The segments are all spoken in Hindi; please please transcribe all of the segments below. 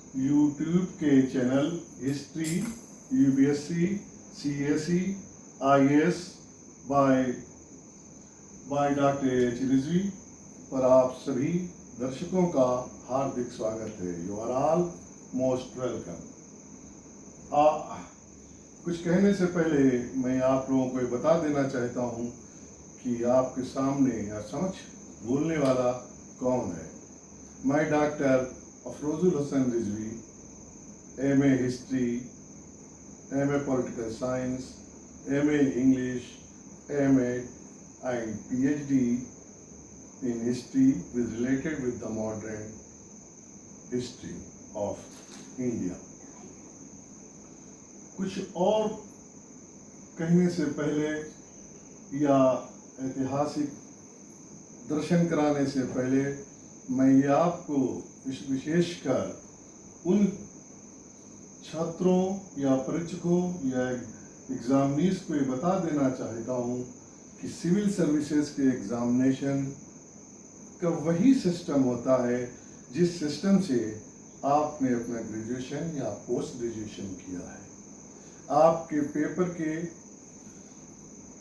यूट्यूब के channel history, UPSC, CSE, IAS by doctor H Rizvi पर आप सभी दर्शकों का हार्दिक स्वागत है। You are all most welcome. कुछ कहने से पहले मैं आप लोगों को ये बता देना चाहता हूँ कि आपके सामने या समक्ष बोलने वाला कौन है। मैं doctor Afrozul Hasan Rizvi, MA history, MA political science, MA English, MA and PhD in history related with the modern history of India। कुछ और कहने से पहले या ऐतिहासिक दर्शन कराने से पहले मैं ये आपको विशेषकर उन छात्रों या परीक्षकों या एग्जामिनीज को ये बता देना चाहता हूँ कि सिविल सर्विसेज के एग्जामिनेशन का वही सिस्टम होता है जिस सिस्टम से आपने अपना ग्रेजुएशन या पोस्ट ग्रेजुएशन किया है। आपके पेपर के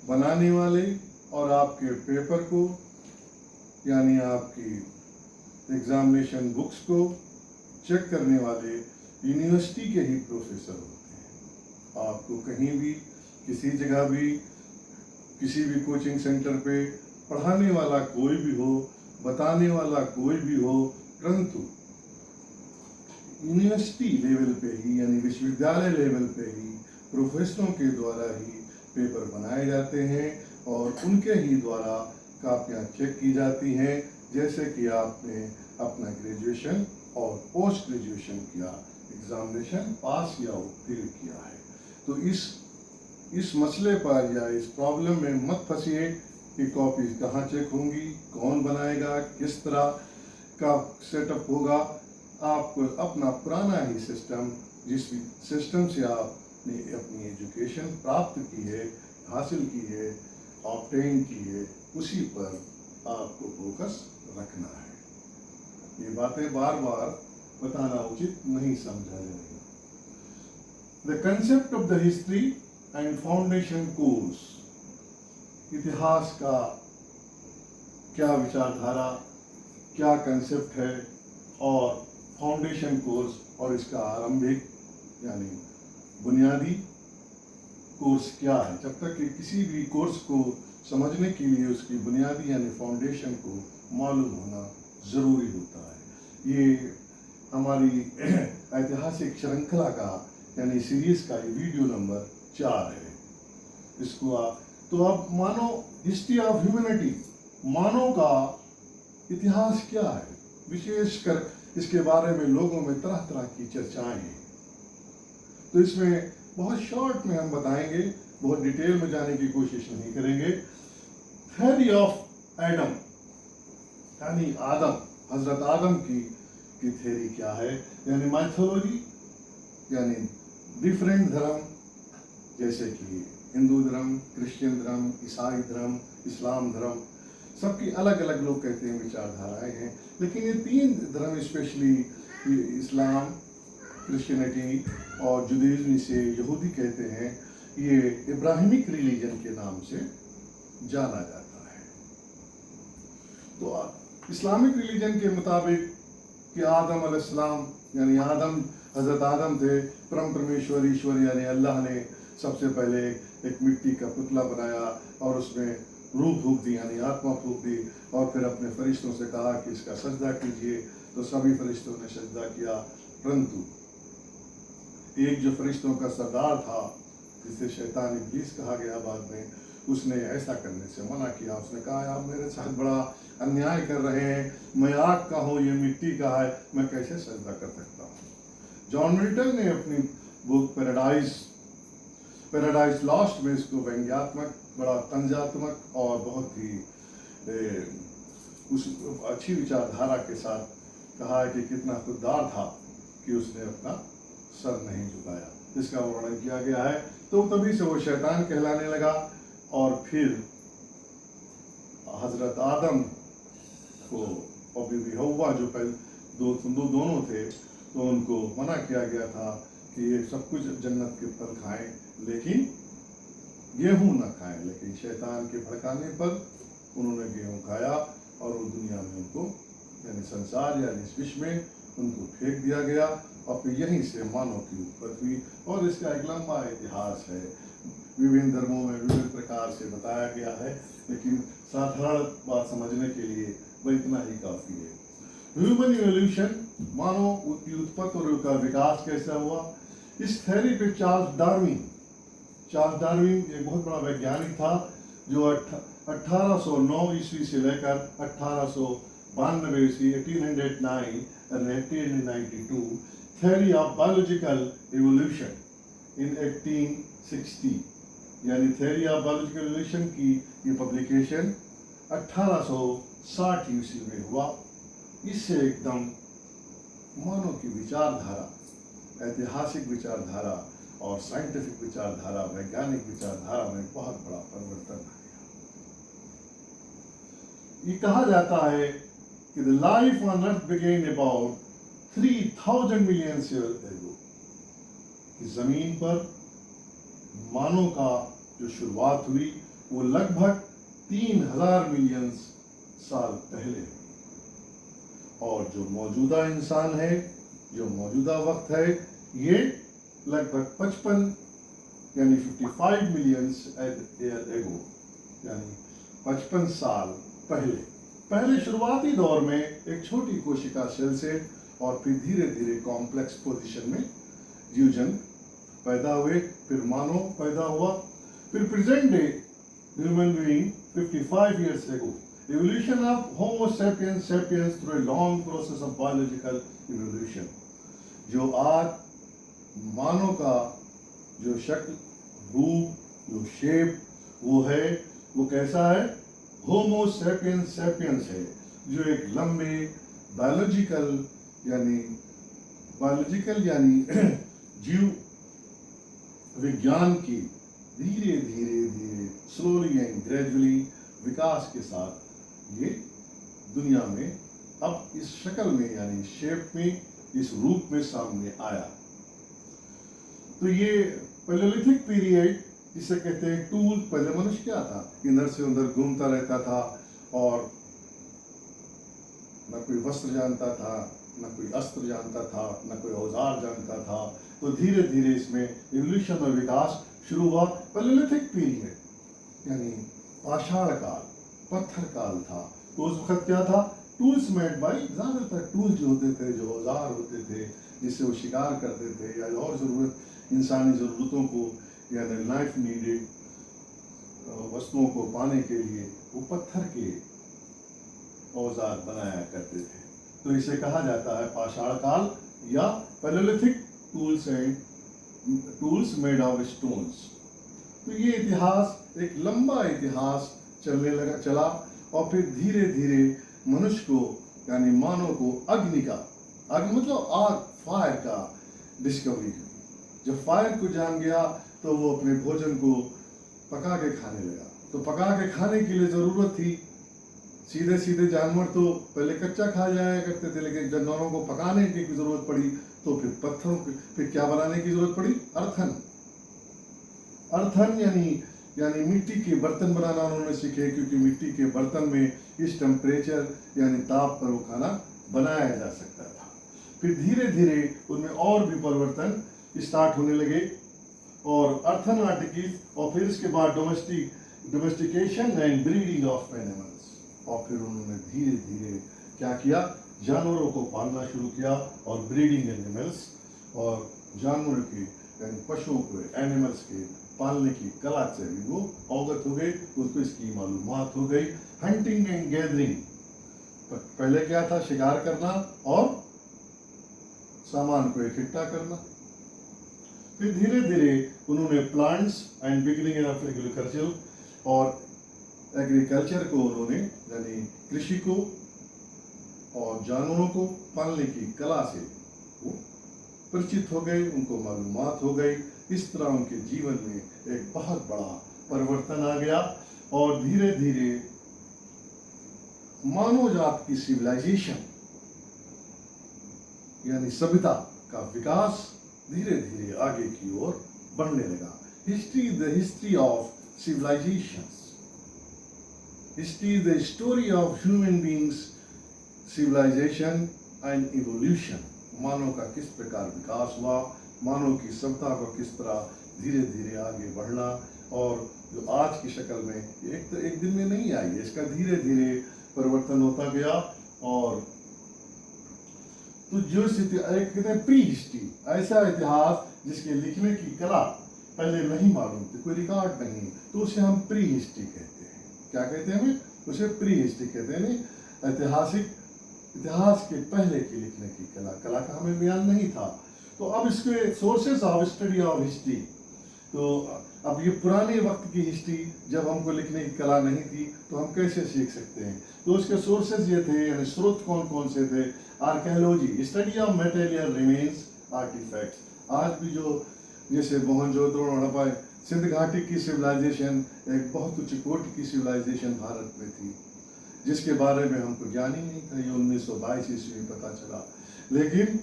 बनाने वाले और आपके पेपर को यानी आपकी एग्जामिनेशन बुक्स को चेक करने वाले यूनिवर्सिटी के ही प्रोफेसर होते हैं। आपको कहीं भी किसी जगह भी किसी भी कोचिंग सेंटर पे पढ़ाने वाला कोई भी हो, बताने वाला कोई भी हो, परंतु यूनिवर्सिटी लेवल पे ही यानी विश्वविद्यालय लेवल पे ही प्रोफेसरों के द्वारा ही पेपर बनाए जाते हैं और उनके ही द्वारा कापियाँ चेक की जाती हैं। जैसे कि आपने अपना ग्रेजुएशन और पोस्ट ग्रेजुएशन किया, एग्जामिनेशन पास या फेल किया है। तो इस मसले पर या इस प्रॉब्लम में मत फंसिए कि कॉपीज कहाँ चेक होंगी, कौन बनाएगा, किस तरह का सेटअप होगा। आपको अपना पुराना ही सिस्टम, जिस सिस्टम से आपने अपनी एजुकेशन प्राप्त की है, हासिल की है, ऑब्टेन की है, उसी पर आपको फोकस रखना है। ये बातें बार बार बताना उचित नहीं समझा जाएगा। The concept of the history and foundation course, इतिहास का क्या विचारधारा, क्या कंसेप्ट है और फाउंडेशन कोर्स और इसका आरंभिक यानी बुनियादी कोर्स क्या है। जब तक कि किसी भी कोर्स को समझने के लिए उसकी बुनियादी यानी फाउंडेशन को मालूम होना ज़रूरी होता है। ये हमारी ऐतिहासिक श्रृंखला का यानी सीरीज का ये वीडियो नंबर 4 है। इसको तो अब मानो हिस्ट्री ऑफ ह्यूमैनिटी, मानव का इतिहास क्या है, विशेषकर इसके बारे में लोगों में तरह तरह की चर्चाएं हैं। तो इसमें बहुत शॉर्ट में हम बताएंगे, बहुत डिटेल में जाने की कोशिश नहीं करेंगे। थ्योरी ऑफ एडम यानी आदम, हजरत आदम की थ्योरी क्या है, यानी माइथोलॉजी यानी डिफरेंट धर्म जैसे कि हिंदू धर्म, क्रिश्चियन धर्म, ईसाई धर्म, इस्लाम धर्म, सबकी अलग अलग लोग कहते हैं विचारधाराएं हैं। लेकिन ये 3 धर्म स्पेशली इस्लाम, क्रिश्चियनिटी और जुदाइज्म से यहूदी कहते हैं, ये इब्राहिमिक रिलीजन के नाम से जाना जाता है। तो इस्लामिक रिलीजन के मुताबिक कि आदम अलैहिस्सलाम यानी आदम, हजरत आदम थे, परम परमेश्वर ईश्वर यानी अल्लाह ने सबसे पहले एक मिट्टी का पुतला बनाया और उसमें रूह फूंक दी यानी आत्मा फूंक दी और फिर अपने फरिश्तों से कहा कि इसका सजदा कीजिए। तो सभी फरिश्तों ने सजदा किया, परंतु एक जो फरिश्तों का सरदार था जिसे शैतान इब्लीस कहा गया बाद में, उसने ऐसा करने से मना किया। उसने कहा आप मेरे साथ बड़ा अन्याय कर रहे हैं, मैं आग का हूँ, ये मिट्टी का है, मैं कैसे सजदा कर सकता हूँ। जॉन मिल्टन ने अपनी बुक पैराडाइज लॉस्ट में इसको व्यंग्यात्मक, बड़ा तंजात्मक और बहुत ही उस अच्छी विचारधारा के साथ कहा है कि कितना खुददार था कि उसने अपना सर नहीं झुकाया, इसका वर्णन किया गया है। तो तभी से वो शैतान कहलाने लगा और फिर हजरत आदम को और बीबी हव्वा जो पहले दोनों थे, तो उनको मना किया गया था कि ये सब कुछ जन्नत के फल खाएं, लेकिन गेहूं न खाएं। लेकिन शैतान के भड़काने पर उन्होंने गेहूं खाया और वो दुनिया में उनको, यानी संसार यानी इस विश्व में उनको फेंक दिया गया। और फिर यहीं से मानव की उत्पत्ति हुई और इसका एक लंबा इतिहास है, विभिन्न धर्मों में विभिन्न प्रकार से बताया गया है, लेकिन साधारण बात समझने के लिए वह इतना ही काफ़ी है। ह्यूमन इवोल्यूशन, मानव की उत्पत्ति और उसका विकास कैसा हुआ, इस थ्योरी पे चार्ल्स डार्विन एक बहुत बड़ा वैज्ञानिक था जो 1809 ईस्वी से लेकर 1892 ईस्वी 1809 and 1892 theory of biological evolution in 1860, यानी theory of biological evolution की ये पब्लिकेशन 1860 ईस्वी में हुआ। इससे एकदम मानव की विचारधारा, ऐतिहासिक विचारधारा और साइंटिफिक विचारधारा, वैज्ञानिक विचारधारा में बहुत बड़ा परिवर्तन आ गया। ये कहा जाता है कि the life on earth began about 3000 million year ago. इस जमीन पर मानव का जो शुरुआत हुई वो लगभग 3000 मिलियन साल पहले। और जो मौजूदा इंसान है, जो मौजूदा वक्त है, ये लगभग 55 यानी 55 मिलियन ईयर एगो, यानी 55 साल पहले शुरुआती दौर में एक छोटी कोशिका सेल से और फिर धीरे धीरे कॉम्प्लेक्स पोजीशन में जीव जंतु पैदा हुए, फिर मानव पैदा हुआ, फिर present day human being 55 years ago, evolution of Homo sapiens sapiens through a long process of biological evolution। जो आज मानव का जो शक्ल, रूप, जो शेप वो है, वो कैसा है, होमो सेपियंस सेपियंस है, जो एक लंबे बायोलॉजिकल यानी जीव विज्ञान की धीरे धीरे स्लोली एंड ग्रेजुअली विकास के साथ ये दुनिया में अब इस शक्ल में यानी शेप में, इस रूप में सामने आया। तो ये पैलेलिथिक पीरियड जिसे कहते हैं टूल, पहले मनुष्य क्या था, इधर से उधर घूमता रहता था और न कोई वस्त्र जानता था, न कोई अस्त्र जानता था, न कोई औजार जानता था। तो धीरे धीरे इसमें इवोल्यूशन और विकास शुरू हुआ। पैलेलिथिक पीरियड यानी पाषाण काल, पत्थर काल था। तो उस वक्त क्या था, टूल्स मेड बाय, ज्यादातर टूल्स जो होते थे, जो औजार होते थे जिससे वो शिकार करते थे या और जरूरत इंसानी ज़रूरतों को यानी लाइफ नीडेड वस्तुओं को पाने के लिए वो पत्थर के औजार बनाया करते थे। तो इसे कहा जाता है पाषाण काल या palaeolithic tools made of stones. तो ये इतिहास एक लंबा इतिहास चला और फिर धीरे धीरे मनुष्य को यानी मानव को अग्नि मतलब आग, फायर का डिस्कवरी हुई। जब फायर को जान गया तो वो अपने भोजन को पका के खाने लगा। तो पका के खाने के लिए ज़रूरत थी, सीधे जानवर तो पहले कच्चा खा जाया करते थे, लेकिन जानवरों को पकाने की ज़रूरत पड़ी तो फिर पत्थरों की, फिर क्या बनाने की ज़रूरत पड़ी, अर्थन यानी मिट्टी के बर्तन बनाना उन्होंने सीखे, क्योंकि मिट्टी के बर्तन में इस टेम्परेचर यानी ताप पर वो खाना बनाया जा सकता था। फिर धीरे धीरे उनमें और भी परिवर्तन स्टार्ट होने लगे और अर्थन आर्टिकल्स, और फिर इसके बाद domestication and breeding of animals. और फिर उन्होंने धीरे धीरे क्या किया, जानवरों को पालना शुरू किया और ब्रीडिंग एनिमल्स और जानवरों के यानी पशुओं को एनिमल्स के पालने की कला से भी वो अवगत हो गए, उसको इसकी मालूमात हो गई। हंटिंग एंड गैदरिंग, पहले क्या था, शिकार करना और सामान को इकट्ठा करना। फिर धीरे धीरे उन्होंने plants and beginning of agriculture और एग्रीकल्चर को उन्होंने यानी कृषि को और जानवरों को पालने की कला से वो परिचित हो गए, उनको मालूमात हो गई। इस तरह उनके जीवन में एक बहुत बड़ा परिवर्तन आ गया और धीरे धीरे मानव जात की सिविलाइजेशन यानी सभ्यता का विकास धीरे धीरे आगे की ओर बढ़ने लगा। History, the history of civilizations. History is the story of human beings, civilization and evolution. मानव का किस प्रकार विकास हुआ, मानव की सभ्यता को किस तरह धीरे धीरे आगे बढ़ना, और जो आज की शक्ल में एक दिन में नहीं आई है, इसका धीरे धीरे परिवर्तन होता गया। और तो जो कहते हैं प्री हिस्ट्री, ऐसा इतिहास जिसके लिखने की कला पहले नहीं मालूम थी, कोई रिकॉर्ड नहीं, तो उसे हम प्री हिस्ट्री कहते हैं। क्या कहते हैं हमें? उसे प्री हिस्ट्री कहते हैं। नहीं, ऐतिहासिक इतिहास के पहले की लिखने की कला का हमें ज्ञान नहीं था। तो अब इसके sources of study of history, तो अब ये पुराने वक्त की हिस्ट्री जब हमको लिखने की कला नहीं थी तो हम कैसे सीख सकते हैं? तो उसके सोर्सेज ये थे, यानी स्रोत कौन कौन से थे? Archaeology, study of material remains artefacts. आज भी जो जैसे मोहनजोदड़ो, हड़प्पा, सिंध घाटी की सिविलाइजेशन एक बहुत उच्च कोटि की सिविलाइजेशन भारत में थी, जिसके बारे में हमको ज्ञान ही नहीं था। ये 1922 ईस्वी में पता चला। लेकिन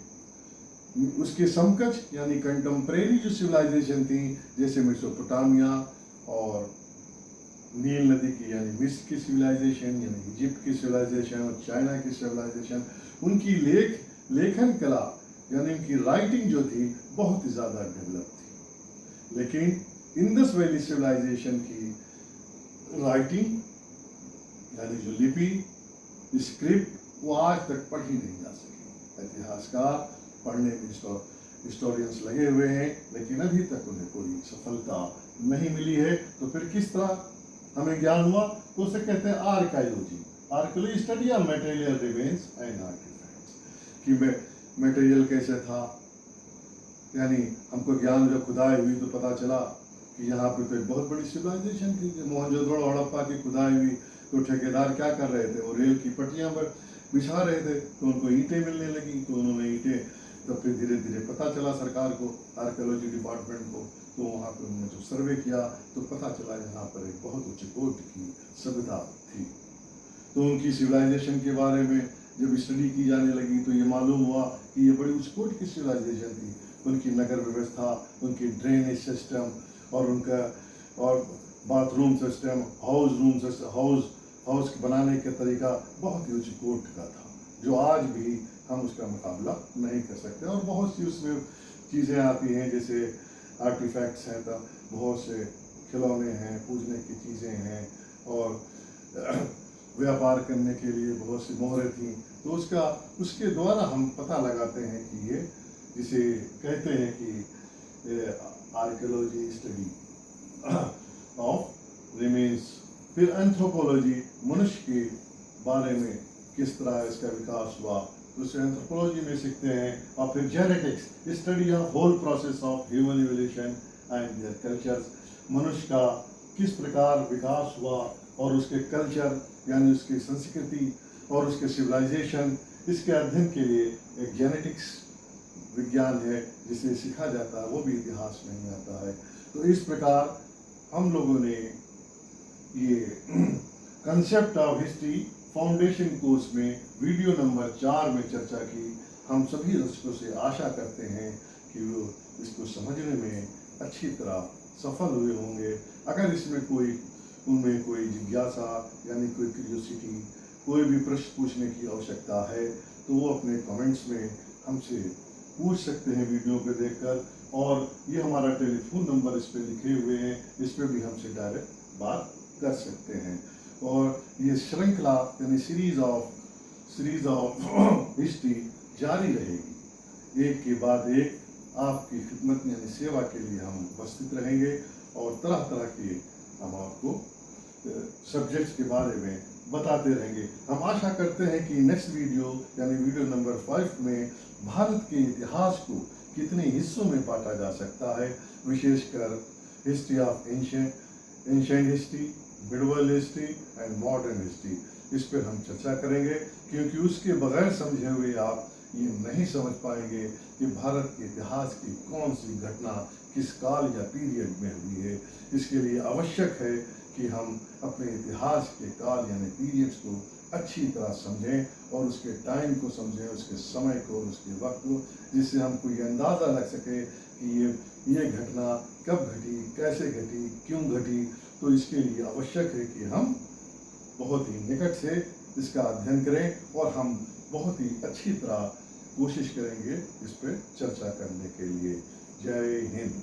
उसके समकक्ष यानी कंटेम्परेरी जो सिविलाइजेशन थी, जैसे मेसोपोटामिया और नील नदी की यानी मिस्र की सिविलाइजेशन, यानी इजिप्ट की सिविलाइजेशन और चाइना की सिविलाइजेशन, उनकी लेखन कला यानी उनकी राइटिंग जो थी बहुत ही ज़्यादा डेवलप थी। लेकिन इंडस वैली सिविलाइजेशन की राइटिंग यानी जो लिपि, स्क्रिप्ट, वो आज तक पढ़ी नहीं जा सकी। इतिहासकार पढ़ने में हिस्टोरियंस लगे हुए हैं, लेकिन अभी तक उन्हें कोई सफलता नहीं मिली है। तो फिर किस तरह हमें ज्ञान हुआ? तो उसे कहते हैं archaeology. Archaeology study of material remains and artefacts, कि मटेरियल कैसे था, यानी हमको ज्ञान जब खुदाई हुई तो पता चला कि यहाँ पे तो एक बहुत बड़ी सिविलाइजेशन थी। मोहनजोदड़ो हड़प्पा की खुदाई हुई तो ठेकेदार क्या कर रहे थे? वो रेल की पटरियाँ पर बिछा रहे थे, तो उनको ईंटें मिलने लगी, तो उन्होंने ईंटें, तो फिर धीरे धीरे पता चला सरकार को, आर्कियोलॉजी डिपार्टमेंट को, तो वहाँ पे उन्होंने जब सर्वे किया तो पता चला यहाँ पर एक बहुत उच्च कोटि की सभ्यता थी। तो उनकी सिविलाइजेशन के बारे में जब स्टडी की जाने लगी तो ये मालूम हुआ कि ये बड़ी उच्च कोटि की सिविलाइजेशन थी। उनकी नगर व्यवस्था, उनकी ड्रेनेज सिस्टम और उनका और बाथरूम सिस्टम, हाउस बनाने का तरीका बहुत ही उच्च कोटि का था, जो आज भी हम उसका मुकाबला नहीं कर सकते। और बहुत सी उसमें चीज़ें आती हैं, जैसे आर्टिफैक्ट्स हैं, तो बहुत से खिलौने हैं, पूजने की चीज़ें हैं, और व्यापार करने के लिए बहुत सी मोहरें थीं। तो उसके द्वारा हम पता लगाते हैं कि ये जिसे कहते हैं कि आर्कियोलॉजी स्टडी ऑफ रिमेन्स। फिर एंथ्रोपोलॉजी, मनुष्य के बारे में किस तरह इसका विकास हुआ, तो उसे एंथ्रोपोलॉजी में सीखते हैं। और फिर genetics, study of whole process of human evolution and their cultures, मनुष्य का किस प्रकार विकास हुआ और उसके कल्चर यानी उसकी संस्कृति और उसके सिविलाइजेशन, इसके अध्ययन के लिए एक जेनेटिक्स विज्ञान है जिसे सीखा जाता है, वो भी इतिहास में ही आता है। तो इस प्रकार हम लोगों ने ये concept of history foundation course में वीडियो नंबर 4 में चर्चा की। हम सभी दर्शकों से आशा करते हैं कि वो इसको समझने में अच्छी तरह सफल हुए होंगे। अगर इसमें उनमें कोई जिज्ञासा यानी कोई क्यूरियोसिटी, कोई भी प्रश्न पूछने की आवश्यकता है तो वो अपने कमेंट्स में हमसे पूछ सकते हैं वीडियो को देखकर। और ये हमारा टेलीफोन नंबर इस पे लिखे हुए हैं, इस पे भी हमसे डायरेक्ट बात कर सकते हैं। और ये श्रृंखला यानी सीरीज ऑफ हिस्ट्री जारी रहेगी, एक के बाद एक आपकी खिदमत यानी सेवा के लिए हम उपस्थित रहेंगे और तरह तरह के हम आपको सब्जेक्ट्स के बारे में बताते रहेंगे। हम आशा करते हैं कि नेक्स्ट वीडियो यानी वीडियो नंबर 5 में भारत के इतिहास को कितने हिस्सों में बांटा जा सकता है, विशेषकर history of ancient history, medieval history and modern history, इस पर हम चर्चा करेंगे। क्योंकि उसके बगैर समझे हुए आप ये नहीं समझ पाएंगे कि भारत के इतिहास की कौन सी घटना किस काल या पीरियड में हुई है। इसके लिए आवश्यक है कि हम अपने इतिहास के काल यानी पीरियड्स को अच्छी तरह समझें और उसके टाइम को समझें, उसके समय को और उसके वक्त को, जिससे हमको ये अंदाज़ा लग सके कि ये घटना कब घटी, कैसे घटी, क्यों घटी। तो इसके लिए आवश्यक है कि हम बहुत ही निकट से इसका अध्ययन करें और हम बहुत ही अच्छी तरह कोशिश करेंगे इस पर चर्चा करने के लिए। जय हिंद।